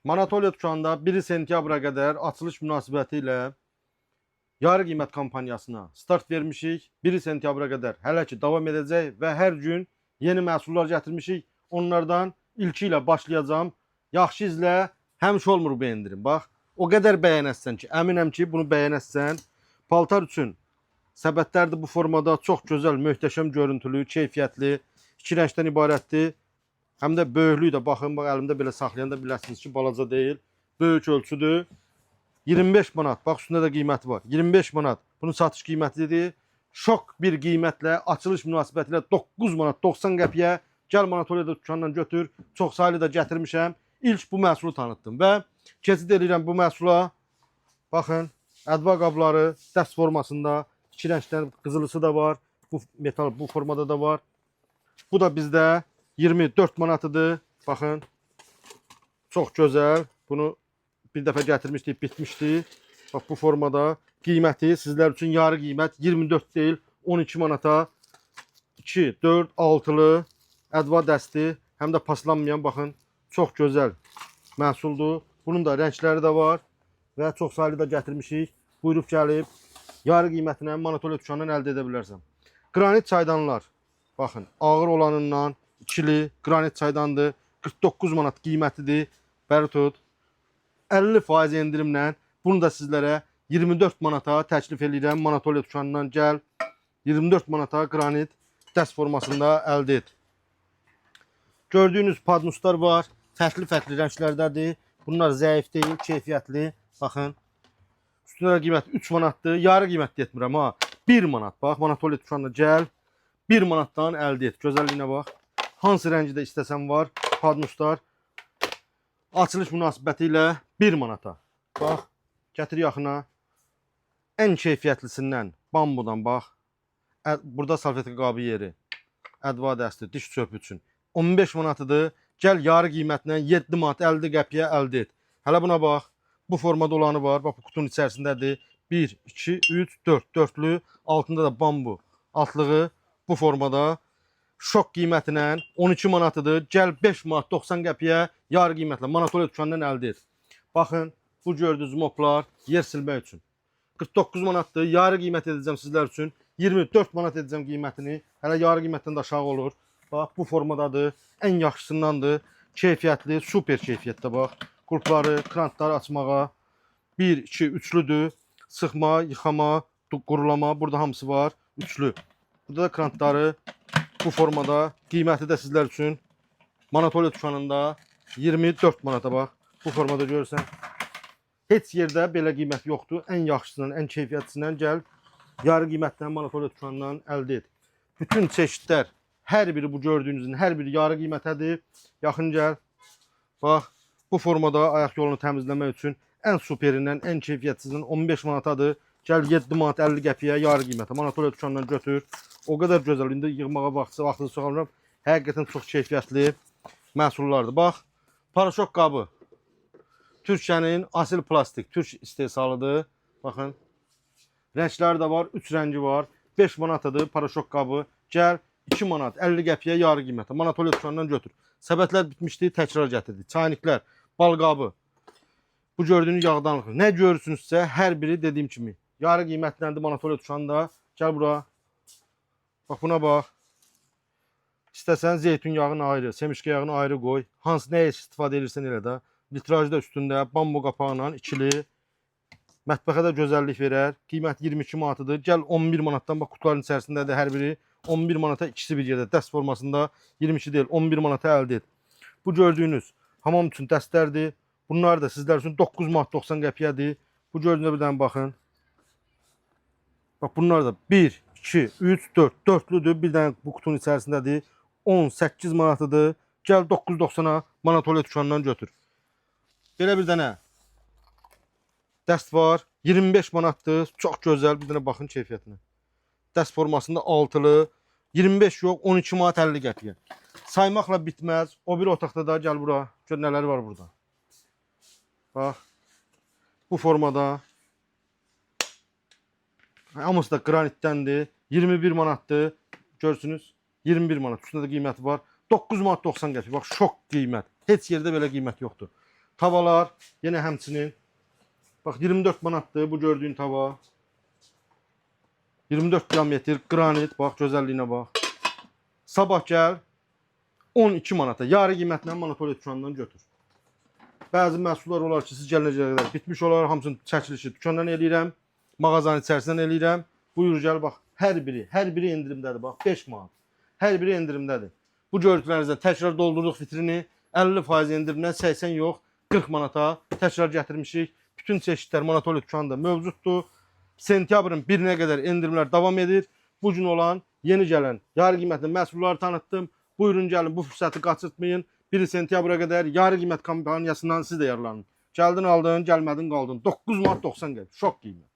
Manatolya dükanında 1 sentyabra qədər açılış münasibəti ilə yarı qiymət kampaniyasına start vermişik. 1 sentyabra qədər hələ ki davam edəcək və hər gün yeni məhsullar gətirmişik. Onlardan ilki ilə başlayacağım. Yaxşı izlə, həmişə olmur bu endirim. Bax, o qədər bəyənəsən ki, əminəm ki, bunu bəyənəsən. Paltar üçün səbətlərdir bu formada, çox gözəl, möhtəşəm görüntülü, keyfiyyətli, 2 rəngdən ibarətdir. Həm də böyüklüyü də baxın, bax əlimdə belə saxlayanda biləsiniz ki, balaca deyil. Böyük ölçüdür. 25 manat. Bax üstündə də qiyməti var. 25 manat. Bunun satış qiymətidir. Şok bir qiymətlə, açılış münasibətilə 9 manat 90 qəpiyə gəl Manatolya'da dükandan götür. Çox saylı da gətirmişəm. İlk bu məhsulu tanıtdım və keçid edirəm bu məhsula. Baxın, ədva qabları dəst formasında 2 rəngdən qızılısı da var. Bu metal bu formada da var. Bu da bizdə 24 manatıdır. Baxın. Çox gözəl. Bunu bir dəfə gətirmişdik, bitmişdi. Bax bu formada. Qiyməti sizlər üçün yarı qiymət 24 deyil, 12 manata. 2, 4, 6-lı ədva dəsti. Həm də paslanmayan, baxın. Çox gözəl məhsuldur. Bunun da rəngləri də var. Və çox saylı da gətirmişik. Buyurub gəlib. Yarı qiymətinə Manatolya dükanından əldə edə bilərsən. Qranit çaydanlar. Baxın, ağır olanından ikili qranit çaydandır. 49 manat qiymətidir. Bəri tut. 50% endirimlə bunu da sizlərə 24 manata təklif edirəm. Manatolya dükanından gəl. 24 manata qranit dəst formasında əldə et. Gördüyünüz padnuslar var. Fərqli rənglərdədir. Bunlar zəif deyil, keyfiyyətli. Baxın. Üstündə qiymət 3 manatdır. Yarı qiymət etmirəm ha. 1 manat. Bax, Manatolya dükanına gəl. 1 manatdan əldə et. Gözəlliyinə bax. Hansı rəngidə istəsən var. Padnuslar. Açılış münasibəti ilə 1 manata. Bax, gətir yaxına. Ən keyfiyyətlisindən bambudan bax. Burada salfetka qabı yeri. Ədva dəsti, diş çöpü üçün. 15 manatıdır. Gəl yarı qiymətlə 7 manat 50 qəpiyə əldə et. Hələ buna bax. Bu formada olanı var. Bax, bu kutunun içərisindədir. 1, 2, 3, 4. Dörtlü. Altında da bambu. Altlığı bu formada. Şok qiymətinə 12 manatıdır. Gəl 5 manat 90 qəpiyə yarı qiymətlə Manatolya dükanından əldə et. Baxın, bu gördüyünüz moplar yer silmək üçün. 49 manatdır. Yarı qiymət edəcəm sizlər üçün. 24 manat edəcəm qiymətini. Hələ yarı qiymətdən də aşağı olur. Bax, bu formadadır. Ən yaxşısındandır. Keyfiyyətli, super keyfiyyətdə bax. Qulpları, krantları açmağa. 1, 2, üçlüdür. Sıxma, yıxama, qurulama. Burada hamısı var. Üçlü. Burada da krantları bu formada. Qiyməti də sizlər üçün Manatolya dükanında 24 manata bax. Bu formada görürsən. Heç yerdə belə qiymət yoxdur. Ən yaxşısından, ən keyfiyyətlisindən gəl. Yarı qiymətdən Manatolya dükanından əldə et. Bütün çeşidlər, hər biri bu gördüyünüzün, hər biri yarı qiymətədir. Yaxın gəl. Bax, bu formada ayaq yolunu təmizləmək üçün ən superindən, ən keyfiyyətlisindən 15 manatadır. Gəl 7 manat 50 qəpiyə yarı qiymətə. Manatolya dükanından götür. O qədər gözəl. İndi yığmağa vaxtını soxamıram. Həqiqətən çox keyfiyyətli məhsullardır. Bax, paraşok qabı. Türkiyənin asil plastik, türk istehsalıdır. Baxın. Rəngləri də var, 3 rəngi var. 5 manatadır paraşok qabı. Gəl 2 manat 50 qəpiyə yarı qiymətə. Manatolya dükanından götür. Səbətlər bitmişdi, təkrar gətirdik. Çayniklər, bal qabı. Bu gördüyünüz yağdanlıq. Nə görürsünüzsə, hər biri dediyim kimi. Yarı qiymətləndir Manatolya dükanında. Gəl bura. Bax, buna bax. İstəsən zeytun yağını ayrı, semişka yağını ayrı qoy. Hansı nəyə istifadə edirsən elə də. Litrajda üstündə, bambu qapağıyla ikili. Mətbəxə də gözəllik verər. Qiymət 22 manatıdır. Gəl 11 manatdan, bax kutuların içərisindədir hər biri. 11 manata ikisi bir yerdə. Dəst formasında 22 deyil, 11 manata əldə et. Bu gördüyünüz hamam üçün dəstlərdir. Bunlar da sizlər üçün 9 manat 90 qəpiyədir. Bu gördüyünüzdə bir dənə baxın. Bax, bunlar da 1, 2, 3, 4. Dörtlüdür. Bir dənə bu kutunun içərisindədir. 18 manatıdır. Gəl 9.90-a Manatolya dükanından götür. Belə bir dənə dəst var. 25 manatdır. Çox gözəl. Bir dənə baxın keyfiyyətinə. Dəst formasında altılı. 25 yox, 12 manat 50 qəpiyə. Saymaqla bitməz. O bir otaqda da gəl bura. Gör nələri var burada. Bax. Bu formada. Hamısı da qranitdəndir. 21 manatdır. Görsünüz. 21 manat. Üstündə də qiyməti var. 9 manat 90 qəpik. Bax, şok qiymət. Heç yerdə belə qiymət yoxdur. Tavalar yenə həmçinin. Bax 24 manatdır bu gördüyün tava. 24 diametr granit, bax gözəlliyinə bax. Sabah gəl 12 manata, yarı qiymətlə Monopoly dükanından götür. Bəzi məhsullar olar ki, siz gəlinəcəyə qədər bitmiş olar, hamısının çəkilişi dükandan eləyirəm, mağazanın içərisindən eləyirəm. Buyur gəl bax, hər biri endirimdədir bax, 5 manat. Hər biri endirimdədir. Bu gördüklərinizdən təkrar doldururuq vitrini, 50% endirimdən 80 yox, 40 manata təkrar gətirmişik. Bütün çeşidlər Monopoly dükanında mövcuddur. Sentyabrın 1-nə qədər endirimlər davam edir. Bu gün olan, yeni gələn, yarı qiymətli məhsulları tanıtdım. Buyurun gəlin, bu fürsəti qaçırtmayın. 1 sentyabra qədər yarı qiymət kampanyasından siz də yararlanın. Gəldin aldın, gəlmədin qaldın. 9 manat 90 qəpik. Şok qiymət.